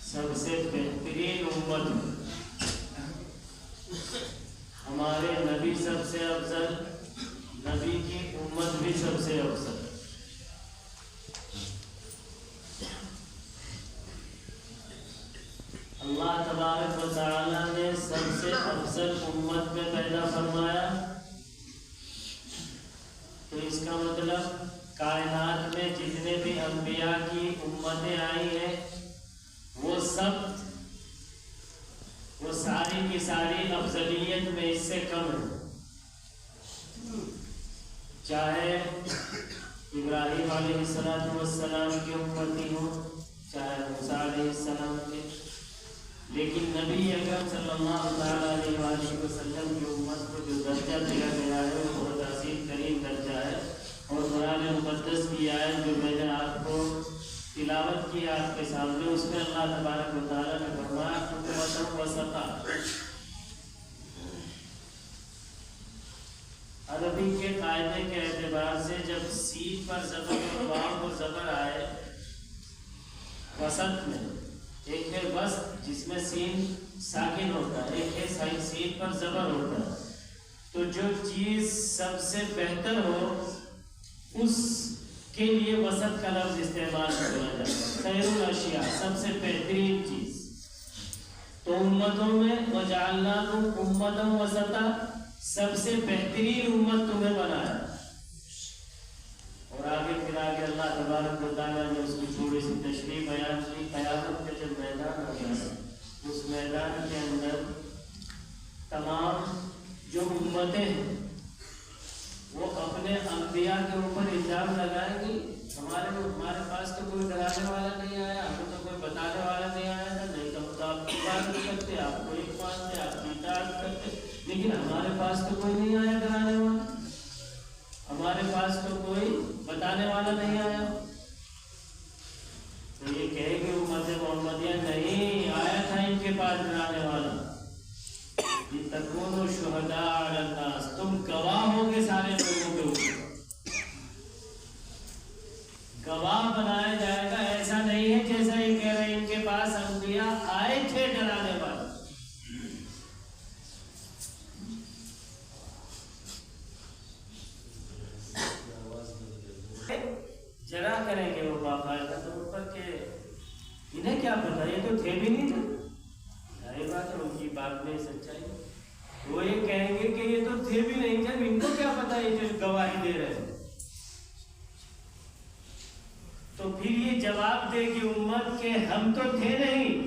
سب سے بہترین امت ہمارے نبی سب سے افضل، نبی کی امت بھی سب سے افضل۔ اللہ تبارک و تعالی نے سب سے افضل امت میں پیدا فرمایا، تو اس کا مطلب کائنات میں جتنے بھی انبیاء کی امتیں آئی ہیں وہ ساری کی ساری افضلیت میں اس سے کم ہے۔ چاہے ابراہیم علیہ السلام کی امتی ہو، چاہے موسیٰ علیہ السلام کے، لیکن نبی اکرم صلی اللہ علیہ وآلہ وسلم کی امت کو جو درجہ دیا گیا ہے وہ بہت عظیم ترین درجہ ہے۔ اور قرآن مقدس کی آیت جو میں نے آپ کو تلاوت کی آپ کے سامنے، اس میں اللہ تبارک و تعالیٰ نے فرمایا حکمت وسطا۔ عربی کے قاعدے کے اعتبار سے جب سین پر زبر اور واو پر زبر آئے وسط میں، ایک ہے وسط جس میں سین ساکن ہوتا ہے، ایک ہے سین پر زبر ہوتا ہے، تو جو چیز سب سے بہتر ہو اس کے لیے وسط کا لفظ استعمال کیا جاتا ہے۔ خیر الاشیاء، سب سے بہترین چیز۔ تو امتوں میں وجعلناکم امۃ وسطا، سب سے بہترین امت تمہیں بنایا۔ اور آگے پھر آگے اللہ تبارک و تعالیٰ نے اس کی تھوڑی سی تشریح بیان کی۔ قیامت کا جب میدان ہوگا، اس میدان کے اندر تمام جو امتیں ہیں وہ اپنے انبیاء کے اوپر الزام لگائیں گی، ہمارے پاس تو کوئی ڈرانے والا نہیں آیا، ہمیں تو کوئی بتانے والا نہیں آیا تھا، نہیں تو آپ کی بات نہیں کرتے، آپ کو ایک مانتے، آپ کی اطاعت کرتے، لیکن ہمارے پاس تو کوئی نہیں آیا ڈرانے والا، ہمارے پاس تو کوئی بتانے والا نہیں آیا۔ تو یہ کہے گی امت محمدیہ نہیں آیا تھا ان کے پاس ڈرانے والا۔ لِتَكُونُوا شُهَدَاءَ عَلَى النَّاسِ، تم گواہ ہوگے سارے لوگوں کے اوپر، گواہ بنایا جائے گا۔ ایسا نہیں ہے جیسا یہ کہہ رہے ہیں ان کے پاس انبیاء آئے تھے ڈرانے والے۔ جرا کریں گے وہ باقاعدہ طور پر کہ انہیں کیا پتا، یہ تو تھے بھی نہیں تھے، ظاہر بات ہے ان کی بات میں سچائی۔ وہ یہ کہیں گے کہ یہ تو تھے بھی نہیں تھے، ان کو کیا پتا یہ جو گواہی دے رہے ہیں۔ تو پھر یہ جواب دے گی امت کہ ہم تو تھے نہیں،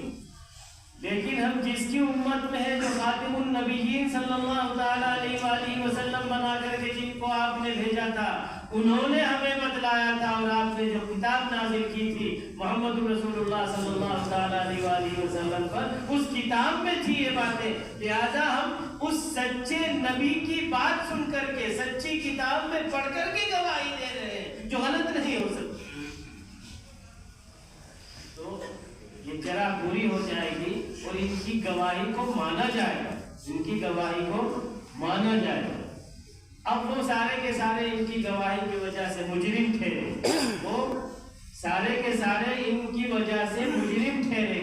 لیکن ہم جس کی امت میں ہے جو خاتم النبیین صلی اللہ تعالیٰ علیہ وآلہ وسلم بنا کر کے جن کو آپ نے بھیجا تھا، انہوں نے ہمیں بتلایا تھا، اور آپ نے جو کتاب نازل کی تھی محمد رسول اللہ صلی اللہ تعالیٰ علیہ وآلہ وسلم پر، اس کتاب میں تھی یہ باتیں، لہذا ہم اس سچے نبی کی بات سن کر کے سچی کتاب میں پڑھ کر کے گواہی دے رہے ہیں جو غلط نہیں ہو سکتی۔ تو یہ جرا پوری ہو جائے گی اور ان کی گواہی کو مانا جائے گا، ان کی گواہی کو مانا جائے گا۔ اب وہ سارے کے سارے ان کی گواہی کی وجہ سے مجرم ٹھہرے، وہ سارے کے سارے ان کی وجہ سے مجرم ٹھہرے،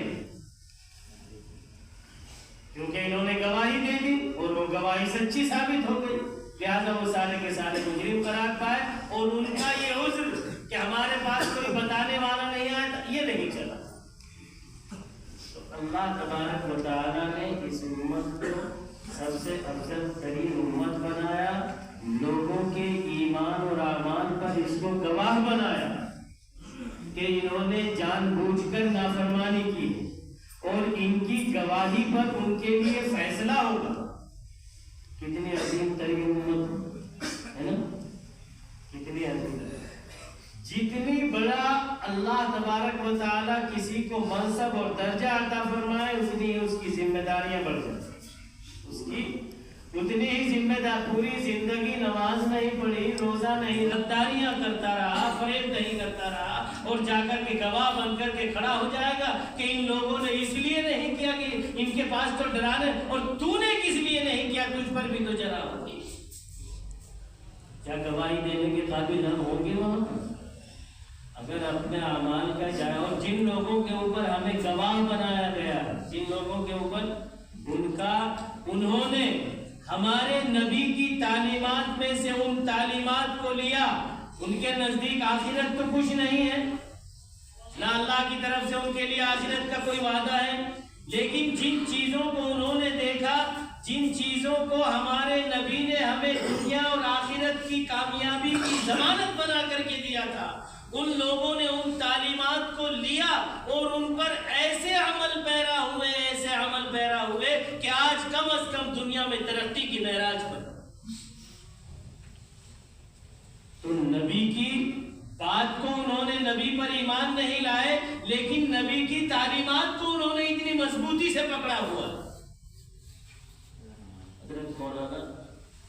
کیونکہ انہوں نے گواہی دے دی اور وہ گواہی سچی ثابت ہو گئی، لہذا وہ سارے کے سارے مجرم قرار پائے، اور ان کا یہ عذر کہ ہمارے پاس کوئی بتانے والا نہیں آیا تھا یہ نہیں چلا۔ تو اللہ تبارک و تعالیٰ نے اس امت کو سب سے افضل ترین امت بنایا، لوگوں کے ایمان اور اعمال پر اس کو گواہ بنایا کہ انہوں نے جان بوجھ کر نافرمانی کی، اور ان کی گواہی پر ان کے لیے فیصلہ ہوگا۔ کتنی عظیم ترین امت ہے نا، کتنی عظیم، جتنی بڑا اللہ تبارک و تعالیٰ کسی کو منصب اور درجہ عطا فرمائے اتنی ہی اس کی ذمہ داریاں بڑھ جاتی، اس کی اتنی ہی ذمہ دار، پوری زندگی نماز نہیں پڑھی، روزہ نہیں، غداریاں کرتا رہا، فریب نہیں کرتا رہا، اور جا کر کے گواہ بن کر کے کھڑا ہو جائے گا کہ ان لوگوں نے اس لیے نہیں کیا کہ ان کے پاس تو ڈرانے، اور تو نے کس لیے نہیں کیا، تجھ پر بھی تو جرا ہوگی۔ کیا گواہی دینے کے قابل ہم ہوں گے وہاں پر؟ اگر اپنے اعمال کا جائے، اور جن لوگوں کے اوپر ہمیں گواہ بنایا گیا، جن لوگوں کے اوپر انہوں نے ہمارے نبی کی تعلیمات میں سے ان تعلیمات کو لیا، ان کے نزدیک آخرت تو کچھ نہیں ہے، نہ اللہ کی طرف سے ان کے لیے آخرت کا کوئی وعدہ ہے، لیکن جن چیزوں کو انہوں نے دیکھا، جن چیزوں کو ہمارے نبی نے ہمیں دنیا اور آخرت کی کامیابی کی ضمانت بنا کر کے دیا تھا، ان لوگوں نے ان تعلیمات کو لیا اور ان پر ایسے عمل پیرا ہوئے، ایسے عمل پیرا ہوئے کہ آج کم از کم دنیا میں ترقی کی معراج پر۔ تو نبی کی بات کو انہوں نے، نبی پر ایمان نہیں لائے، لیکن نبی کی تعلیمات کو انہوں نے اتنی مضبوطی سے پکڑا ہوا۔ حضرت مولانا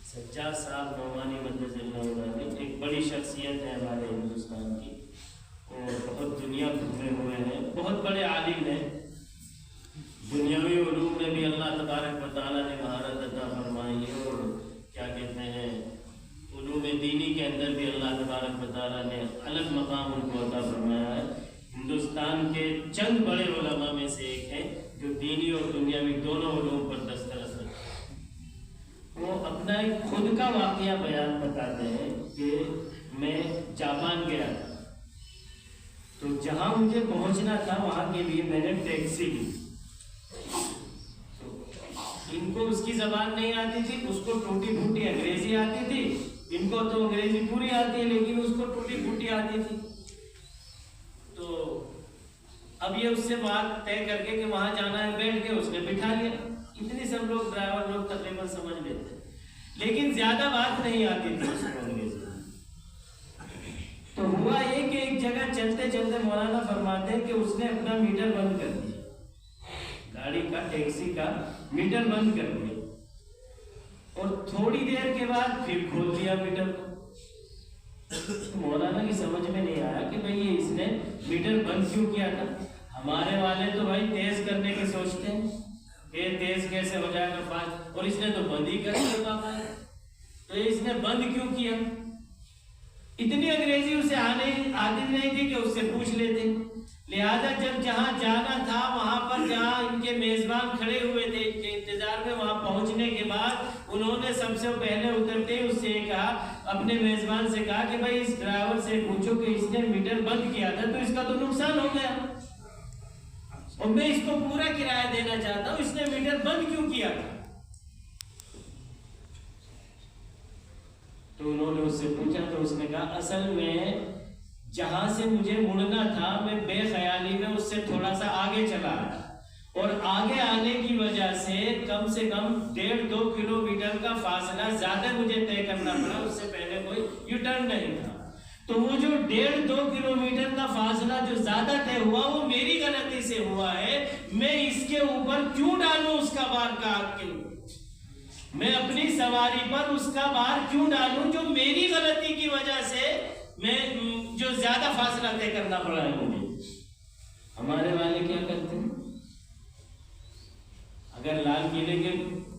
سجاد صاحب نعمانی مدد اللہ علیہ ایک بڑی شخصیت ہے ہمارے ہندوستان کی، اور بہت دنیا گھومے ہوئے ہیں، بہت بڑے عالم ہیں، دنیاوی علوم میں بھی اللہ تبارک و تعالیٰ نے مہارت عطا فرمائی ہے، اور کیا کہتے ہیں علوم دینی کے اندر بھی اللہ تبارک و تعالیٰ نے الگ مقام ان کو عطا فرمایا ہے۔ ہندوستان کے چند بڑے علماء میں سے ایک ہیں جو دینی اور دنیاوی دونوں علوم پر دسترس رکھتے ہیں۔ وہ اپنا ایک خود کا واقعہ بیان بتاتے ہیں کہ میں جاپان گیا تھا، تو جہاں مجھے پہنچنا تھا وہاں کے لیے میں نے ٹیکسی لی، ان کو اس کی زبان نہیں آتی تھی، اس کو ٹوٹی پھوٹی انگریزی آتی تھی، ان کو تو انگریزی پوری آتی ہے لیکن اس کو ٹوٹی پھوٹی آتی تھی۔ تو اب یہ اس سے بات طے کر کے کہ وہاں جانا ہے، بیٹھ کے اس نے بٹھا لیا، اتنی سب لوگ ڈرائیور لوگ تقریباً سمجھ لیتے، لیکن زیادہ بات نہیں آتی تھی اس کو انگریزی۔ تو ہوا یہ کہ ایک جگہ چلتے چلتے مولانا فرماتے ہیں کہ اس نے اپنا میٹر بند کر دیا، گاڑی کا، ٹیکسی کا میٹر بند کر دیا، اور تھوڑی دیر کے بعد پھر کھول دیا میٹر کو۔ مولانا کی سمجھ میں نہیں آیا کہ بھئی یہ اس نے میٹر بند کیوں کیا تھا؟ ہمارے والے تو بھائی تیز کرنے کی سوچتے ہیں کہ تیز کیسے ہو جائے گا فاسٹ، اور اس نے تو بند ہی کر دیا، تو اس نے بند کیوں کیا؟ اتنی انگریزی اسے آتی نہیں تھی کہ اس سے پوچھ لیتے، لہذا جب جہاں جانا تھا وہاں پر جہاں ان کے میزبان کھڑے ہوئے تھے ان کے انتظار میں، وہاں پہنچنے کے بعد انہوں نے سب سے پہلے اترتے ہی اس سے کہا، اپنے میزبان سے کہا کہ بھائی اس ڈرائیور سے پوچھو کہ اس نے میٹر بند کیا تھا تو اس کا تو نقصان ہو گیا، اور میں اس کو پورا کرایہ دینا چاہتا ہوں، اس نے میٹر بند کیوں کیا تھا؟ تو انہوں نے اس سے پوچھا تو اس نے کہا اصل میں جہاں سے مجھے مڑنا تھا میں بے خیالی میں اس سے تھوڑا سا آگے چلا آیا، اور آگے آنے کی وجہ سے کم 1.5-2 کلومیٹر کا فاصلہ زیادہ مجھے طے کرنا پڑا، اس سے پہلے کوئی یو ٹرن نہیں تھا، تو وہ جو 1.5-2 کلومیٹر کا فاصلہ جو زیادہ طے ہوا وہ میری غلطی سے ہوا ہے، میں اس کے اوپر کیوں ڈالوں اس کا بار کا آگ کے اوپر، میں اپنی سواری پر اس کا بار کیوں ڈالوں جو میری غلطی کی وجہ سے میں جو زیادہ فاصلہ طے کرنا پڑا ہے مجھے۔ ہمارے والے کیا کرتے ہیں؟ اگر لال قلعے کے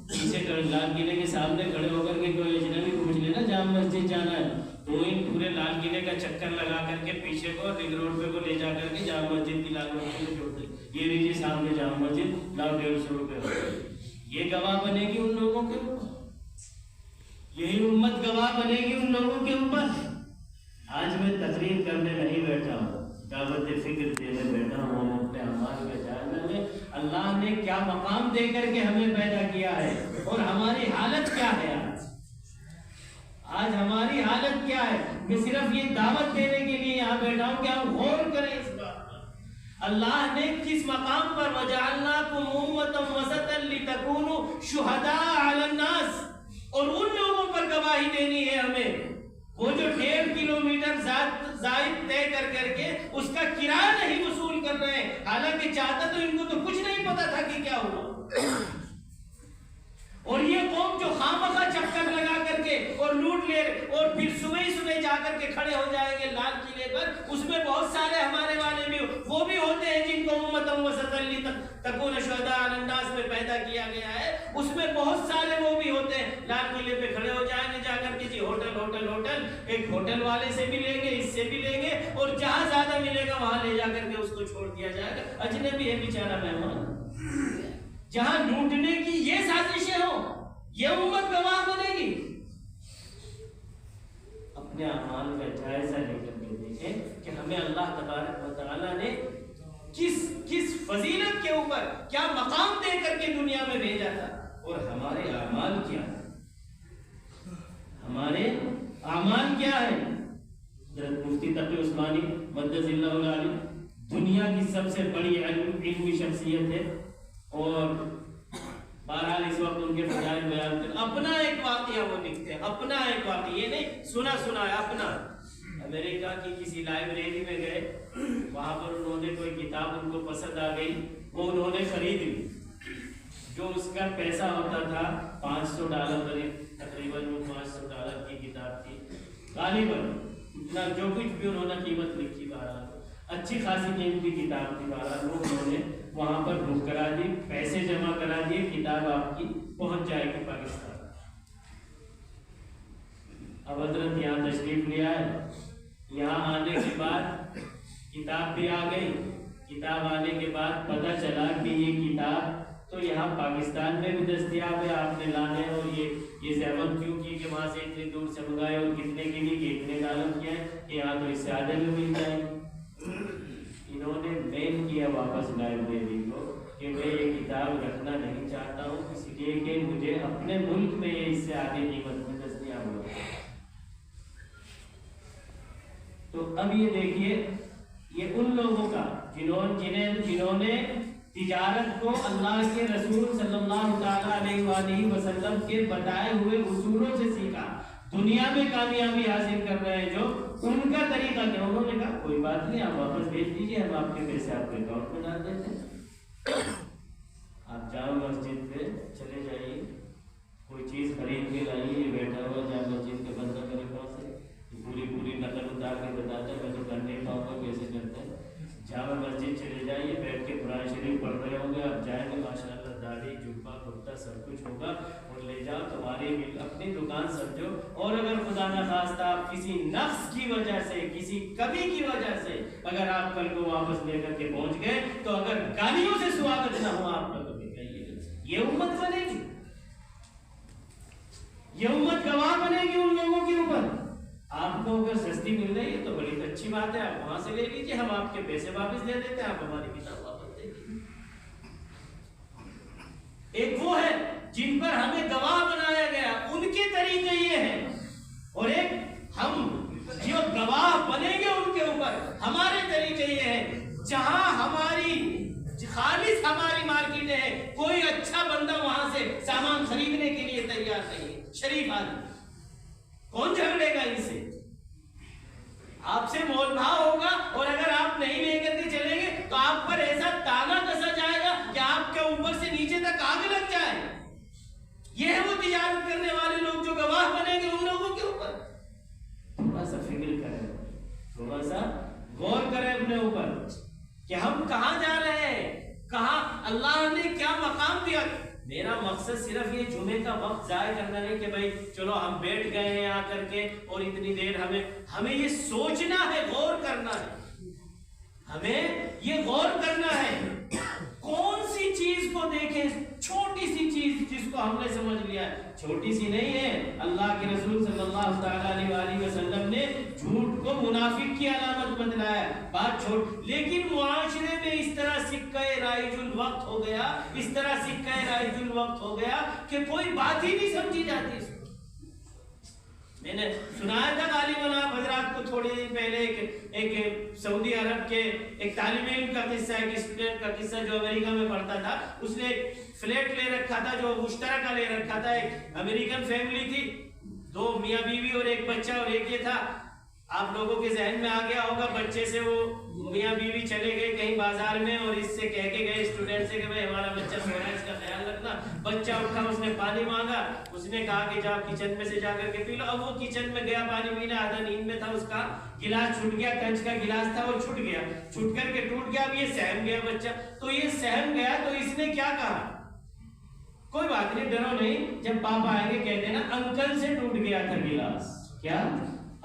پیچھے لال قلعے کے سامنے کھڑے ہو کر کے کوئی اجنبی پوچھ لینا جامع مسجد جانا ہے تو ان پورے لال قلعے کا چکر لگا کر کے پیچھے کو رنگ روڈ پہ کو لے جا کر کے جامع مسجد کی لال مسجد میں چھوڑ دیں، یہ لیجیے سامنے جامع مسجد، لاؤ 150 روپے۔ یہ گواہ بنے گی ان لوگوں کے اوپر، یہی امت گواہ بنے گی ان لوگوں کے اوپر۔ آج میں تقریر کرنے نہیں بیٹھا ہوں، دعوت فکر دینے بیٹھا ہوں، اپنے اعمال کے جاننے میں اللہ نے کیا مقام دے کر کے ہمیں پیدا کیا ہے اور ہماری حالت کیا ہے۔ آج ہماری حالت کیا ہے؟ میں صرف یہ دعوت دینے کے لیے یہاں بیٹھا ہوں کہ ہم غور کریں اس بات پر، اللہ نے کس مقام پر وَجَعَلْنَاكُمْ أُمَّةً وَسَطًا لِتَكُونُوا شُهَدَاءَ عَلَى النَّاسِ، اور ان لوگوں پر گواہی دینی ہے ہمیں وہ جو 1.5 کلومیٹر زائد طے کر کے اس کا کرایہ نہیں وصول کر رہے ہیں، حالانکہ چاہتا تو ان کو تو کچھ نہیں پتا تھا کہ کیا ہوا۔ اور یہ قوم جو خامخواہ چکر لگا کر کے اور لوٹ لے اور پھر صبح جا کر کے کھڑے ہو جائیں گے لال قلعے پر، اس میں بہت سارے ہمارے والے بھی وہ بھی ہوتے ہیں جن کو امتم وسطا لتکون شہداء علی الناس میں پیدا کیا گیا ہے، اس میں بہت سارے وہ بھی ہوتے ہیں لال قلعے پہ کھڑے ہو جائیں گے جا کر کے جی ہوٹل، ایک ہوٹل والے سے بھی لیں گے، اس سے بھی لیں گے، اور جہاں زیادہ ملے گا وہاں لے جا کر کے اس کو چھوڑ دیا جائے گا، اجنبی ہے بیچارہ مہمان۔ جہاں لوٹنے کی یہ سازشیں ہوں، یہ امت گواہ بنے گی۔ اپنے اعمال کا جائزہ لے کر کے دیکھیں کہ ہمیں اللہ تبارک و تعالیٰ نے کس فضیلت کے اوپر کیا مقام دے کر کے دنیا میں بھیجا تھا، اور ہمارے اعمال کیا ہیں، ہمارے اعمال کیا ہے۔ حضرت مفتی تقی عثمانی مدث اللہ العالی دنیا کی سب سے بڑی علمی شخصیت ہے، اور بہرحال اس وقت ان کے فضائل بیان کرتے، اپنا ایک واقعہ وہ لکھتے ہیں، اپنا ایک واقعہ، یہ نہیں سنا ہے، اپنا۔ امریکہ کی کسی لائبریری میں گئے، وہاں پر انہوں نے کوئی کتاب ان کو پسند آ گئی، وہ انہوں نے خرید لی، جو اس کا پیسہ ہوتا تھا $500 تقریباً، وہ $500 کی کتاب تھی غالباً، اتنا جو کچھ بھی انہوں نے قیمت لکھی، بہرحال اچھی خاصی قیمتی کتاب تھی، بہرحال وہ انہوں نے وہاں پر بک کرا دی، پیسے جمع کرا دیے، کتاب آپ کی پہنچ جائے گی پاکستان۔ اب حضرت یہاں تشریف لے آئے، یہاں آنے کے بعد کتاب بھی آ گئی، کتاب آنے کے بعد پتہ چلا کہ یہ کتاب تو یہاں پاکستان میں بھی دستیاب ہے، آپ نے لانے، اور یہ زحمت کیوں کی کہ وہاں سے اتنی دور سے منگائے، اور کتنے کی لی کہ اتنے ڈالر کیا ہے، یہاں تو اس سے آدھے میں مل جائے گی۔ انہوں نے میل کیا واپس لائبریری کو کہ میں یہ کتاب رکھنا نہیں چاہتا ہوں، اس لیے کہ مجھے اپنے ملک میں اس سے آگے قیمت میں دستیاب ہو۔ تو اب یہ دیکھیے، یہ ان لوگوں کا جنہوں نے تجارت کو اللہ کے رسول صلی اللہ تعالیٰ علیہ وآلہ وسلم کے بتائے ہوئے اصولوں سے سیکھا، دنیا میں کامیابی حاصل کر رہے ہیں، جو ان کا طریقہ کیا، انہوں نے کہا کوئی بات نہیں، آپ واپس بھیج دیجیے، ہم آپ کے پیسے آپ کے اکاؤنٹ میں ڈال دیتے ہیں، آپ جامع مسجد پہ چلے جائیے، کوئی چیز خرید کے لائیے، یہ بیٹھا ہوا جامع مسجد کے بندہ میرے پاس ہے، پوری نقل اتار کے بتاتا ہے، میں تو کر نہیں پاؤں گا، کیسے کرتے ہیں۔ جامع مسجد چلے جائیے، بیٹھ کے قرآن شریف پڑھ رہے ہوں گے، آپ جائیں گے ماشاءاللہ، داڑھی جبہ کرتا سب کچھ ہوگا، اور لے جاؤ تمہاری اپنی دکان سمجھو، اور اگر خدا نخواستہ آپ کسی نقص کی وجہ سے، کسی کمی کی وجہ سے اگر آپ کل کو واپس لے کر کے پہنچ گئے، تو اگر گالیوں سے سواگت نہ ہو آپ کا، تو کہیے یہ امت بنے گی، یہ امت گواہ بنے گی ان لوگوں کے اوپر۔ آپ کو اگر سستی مل رہی ہے تو بڑی اچھی بات ہے، آپ وہاں سے لے لیجیے، ہم آپ کے پیسے واپس دے دیتے ہیں، آپ ہماری کتاب واپس دے دیجیے۔ ایک وہ ہے جن پر ہمیں گواہ بنایا گیا، ان کے طریقے یہ ہیں، اور ایک ہم جو گواہ بنیں گے ان کے اوپر، ہمارے طریقے یہ ہیں، جہاں ہماری خالص ہماری مارکیٹ ہے، کوئی اچھا بندہ وہاں سے سامان خریدنے کے لیے تیار نہیں ہے، شریف آدمی، کون جھگڑے گا ان سے؟ آپ سے مول بھاؤ ہوگا، اور اگر آپ نہیں لے کر کے چلیں گے تو آپ پر ایسا تانا کسا جائے گا کہ آپ کے اوپر سے نیچے تک آگ لگ جائے۔ یہ ہے وہ تجارت کرنے والے لوگ جو گواہ بنیں گے ان لوگوں کے اوپر۔ تھوڑا سا فکر کریں، تھوڑا سا غور کریں اپنے اوپر کہ ہم کہاں جا رہے ہیں، کہاں اللہ نے کیا مقام دیا۔ میرا مقصد صرف یہ جمعے کا وقت ضائع کرنا نہیں کہ بھائی چلو ہم بیٹھ گئے ہیں آ کر کے اور اتنی دیر ہمیں یہ سوچنا ہے، غور کرنا ہے، ہمیں یہ غور کرنا ہے کون سی چیز کو دیکھیں، چھوٹی سی چیز جس کو ہم نے سمجھ لیا ہے چھوٹی سی نہیں ہے۔ اللہ کے رسول صلی اللہ تعالیٰ علیہ وآلہ وسلم نے جھوٹ کو منافق کی علامت بتلایا، بات چھوٹ، لیکن معاشرے میں اس طرح سکہ رائج الوقت ہو گیا، اس طرح سکہ رائج الوقت ہو گیا کہ کوئی بات ہی نہیں سمجھی جاتی اس کو۔ میں نے سنایا تھا غالباً آپ حضرات کو تھوڑی دن پہلے ایک سعودی عرب کے ایک طالب علم کا قصہ، ایک اسٹوڈنٹ کا قصہ جو امریکہ میں پڑھتا تھا، اس نے ایک فلیٹ لے رکھا تھا جو مشترکہ لے رکھا تھا، ایک امریکن فیملی تھی، دو میاں بیوی اور ایک بچہ، اور ایک یہ تھا، آپ لوگوں کے ذہن میں آ گیا ہوگا، بچے سے وہ میاں بیوی چلے گئے کہیں بازار میں اور اس سے کہہ کے گئے اسٹوڈنٹ سے کہ بھائی ہمارا بچہ سو رہا ہے، اس کا خیال رکھنا۔ بچہ اٹھا، اس نے پانی مانگا، اس نے کہا کہ جاؤ کچن میں سے جا کر کے پی لو۔ اب وہ کچن میں گیا پانی پینے، آدھا نیند میں تھا، اس کا گلاس چھوٹ گیا، کنچ کا گلاس تھا، وہ چھوٹ گیا، چھوٹ کر کے ٹوٹ گیا۔ اب یہ سہم گیا بچہ، تو یہ سہم گیا تو اس نے کیا کہا؟ کوئی بات نہیں، ڈرو نہیں، جب پاپا آئیں گے کہہ دینا انکل سے ٹوٹ گیا تھا گلاس۔ کیا؟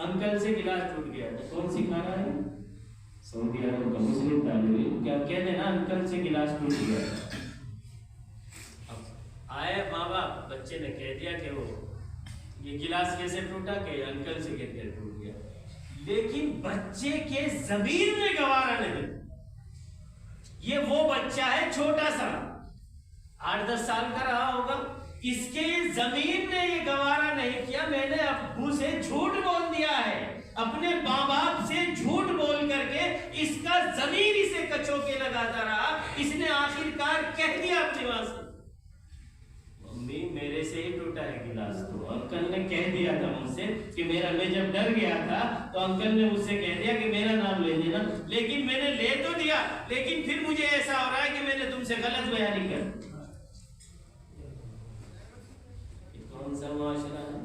انکل سے گلاس ٹوٹ گیا تھا۔ کون سکھا رہا ہے؟ سعودی عرب کا مسلم طالب علم، کیا کہہ دینا انکل سے گلاس ٹوٹ گیا تھا۔ اب آئے ماں باپ، بچے نے کہہ دیا کہ وہ یہ گلاس کیسے ٹوٹا، کہ انکل سے گر کے ٹوٹ گیا، لیکن بچے کے ضمیر میں گوارا نہیں۔ یہ وہ بچہ ہے چھوٹا سا، 8-10 سال کا رہا ہوگا، اس کے ضمیر نے یہ گوارا نہیں کیا میں نے ابو سے جھوٹ بول دیا ہے، اپنے ماں باپ سے جھوٹ بول کر کے اس کا ضمیر اسے کچوکے لگاتا رہا۔ اس نے آخر کار کہہ دیا اپنی ماں سے، ممی میرے سے ہی ٹوٹا ہے گلاس۔ تو انکل نے کہہ دیا تھا مجھ سے کہ میں جب ڈر گیا تھا تو انکل نے مجھ سے کہہ دیا کہ میرا نام لے دینا، لیکن میں نے لے تو دیا، لیکن پھر مجھے ایسا ہو رہا ہے کہ میں نے تم سے غلط بیانی کر۔ کون سا معاشرہ ہے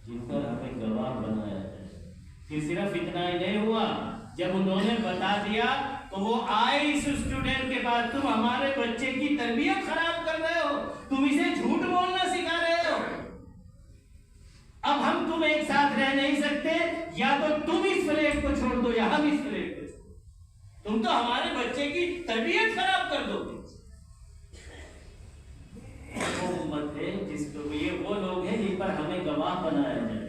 جن پر ہمیں گواہ بنایا ہے؟ پھر صرف اتنا ہی نہیں ہوا، جب انہوں نے بتا دیا تو وہ آئے اس اسٹوڈنٹ کے بعد، تم ہمارے بچے کی تربیت خراب کر رہے ہو، تم اسے جھوٹ بولنا سکھا رہے ہو، اب ہم تم ایک ساتھ رہ نہیں سکتے، یا تو تم اس فلیٹ کو چھوڑ دو یا ہم اس فلیٹ کو چھوڑ دو، تم تو ہمارے بچے کی تربیت خراب کر دو گے۔ وہ امت ہے جس کو یہ وہ لوگ ہیں جن پر ہمیں گواہ بنایا جائے،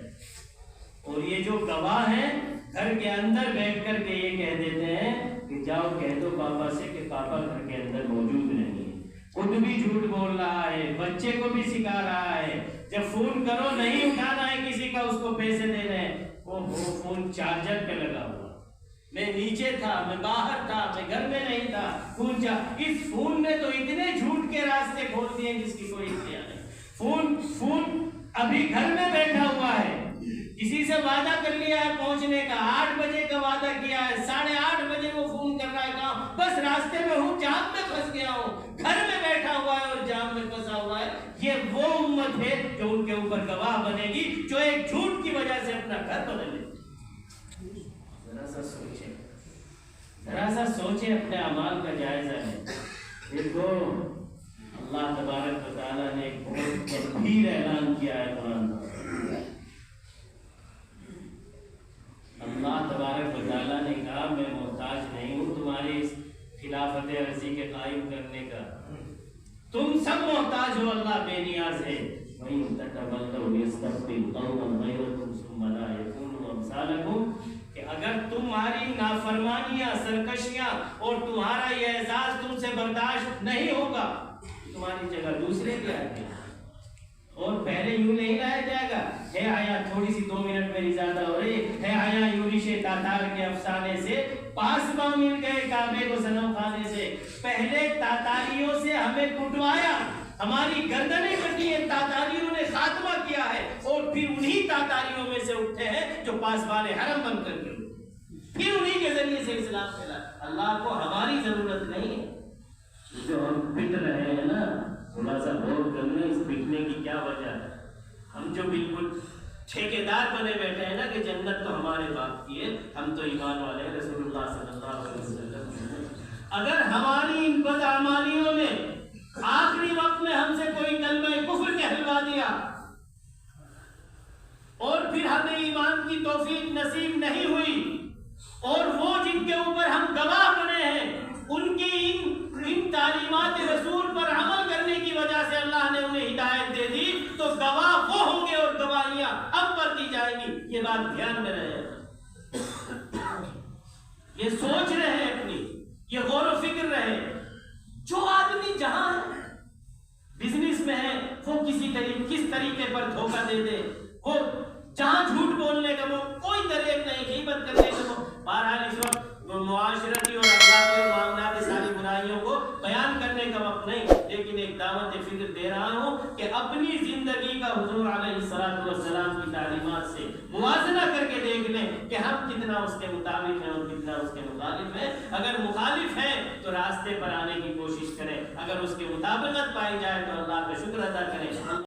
اور یہ جو گواہ ہیں گھر کے اندر بیٹھ کر کے یہ کہہ دیتے ہیں کہ جاؤ کہہ دو پاپا سے کہ پاپا گھر کے اندر موجود نہیں ہے، خود بھی جھوٹ بول رہا ہے، بچے کو بھی سکھا رہا ہے، جب فون کرو نہیں اٹھانا ہے کسی کا، اس کو پیسے دینے ہیں، وہ فون چارجر پہ لگا ہوا، میں نیچے تھا، میں باہر تھا، میں گھر میں نہیں تھا، فون اس فون نے تو اتنے جھوٹ کے راستے کھول دیے جس کی کوئی انتہا نہیں۔ فون ابھی گھر میں بیٹھا ہوا ہے، کسی سے وعدہ کر لیا ہے پہنچنے کا، 8 بجے کا وعدہ کیا ہے، 8:30 بجے وہ فون کر رہا ہے، کہاں؟ بس راستے میں ہوں، جام میں پھنس گیا ہوں، گھر میں بیٹھا ہوا ہے اور جام میں پھنسا ہوا ہے۔ یہ وہ امت ہے جو ان کے اوپر گواہ بنے گی، جو ایک جھوٹ کی وجہ سے اپنا گھر بدل لے۔ ذرا سا سوچیں، اپنے اعمال کا جائزہ لیں۔ دیکھو اللہ تبارک و تعالیٰ نے ایک بہت گمبھیر اعلان کیا ہے قرآن میں۔ اللہ تبارک و تعالیٰ نے کہا میں محتاج نہیں ہوں تمہاری اس خلافت عرضی کے قائم کرنے کا، تم سب محتاج ہو، اللہ بے نیاز ہے۔ وَإِن تَتَوَلَّوْا يَسْتَبْدِلْ قَوْمًا غَيْرَكُمْ ثُمَّ لَا يَكُونُوا أَمْثَالَكُمْ، کہ اگر تمہاری نافرمانیاں، سرکشیاں اور تمہارا یہ اعزاز تم سے برداشت نہیں ہوگا، تمہاری جگہ دوسرے بھی آئیں گے، اور پہلے یوں نہیں لایا جائے گا۔ ہے آیا تھوڑی سی 2 منٹ میری زیادہ ہو رہی ہے، آیا یورش تاتار کے افسانے سے پاسباں مل گئے کعبے کو صنم خانے سے، پہلے تاتاریوں سے ہمیں کٹوایا، ہماری گردنیں کٹی ہیں، تاتاریوں نے خاتمہ کیا ہے، اور پھر انہی تاتاریوں میں سے اٹھے ہیں جو پاسبان حرم بن کر کے، پھر انہی کے ذریعے سے اسلام پھیلا۔ اللہ کو ہماری ضرورت نہیں ہے، جو ہم پٹ رہے ہیں نا، تھوڑا سا غور کر لیں اس پٹنے کی کیا وجہ ہے۔ ہم جو بالکل ٹھیکیدار بنے بیٹھے ہیں نا کہ جنت تو ہمارے باپ کی ہے، ہم تو ایمان والے ہیں، رسول اللہ صلی اللہ علیہ وسلم۔ اگر ہماری ان بدعمالیوں نے آخری وقت میں ہم سے کوئی کلمہ کفر کہلوا دیا اور پھر ہمیں ایمان کی توفیق نصیب نہیں ہوئی، اور وہ جن کے اوپر ہم گواہ بنے ہیں ان کی ان تعلیمات رسول پر عمل کرنے کی وجہ سے اللہ نے انہیں ہدایت دے دی، تو گواہ وہ ہوں گے اور گواہیاں اب پر دی جائیں گی۔ یہ بات دھیان میں رہے، یہ سوچ رہے اپنی، یہ غور و فکر رہے۔ جو آدمی جہاں بزنس میں ہے وہ کس طریقے پر دھوکہ دے دے، وہ جہاں جھوٹ بولنے کا وہ کوئی دریغ نہیں، غیبت کرنے کا وہ، بہرحال اس وقت معاشرتی اور اخلاقی اور معاملات ساری برائیوں کو بیان کرنے کا وقت نہیں، لیکن ایک دعوت فکر دے رہا ہوں کہ اپنی زندگی کا حضور علیہ الصلوۃ والسلام کی مطابق ہیں اور کتنا اس کے مخالف ہے. اگر مخالف ہے تو راستے پر آنے کی کوشش کریں, اگر اس کے مطابقت پائی جائے تو اللہ کا شکر ادا کریں.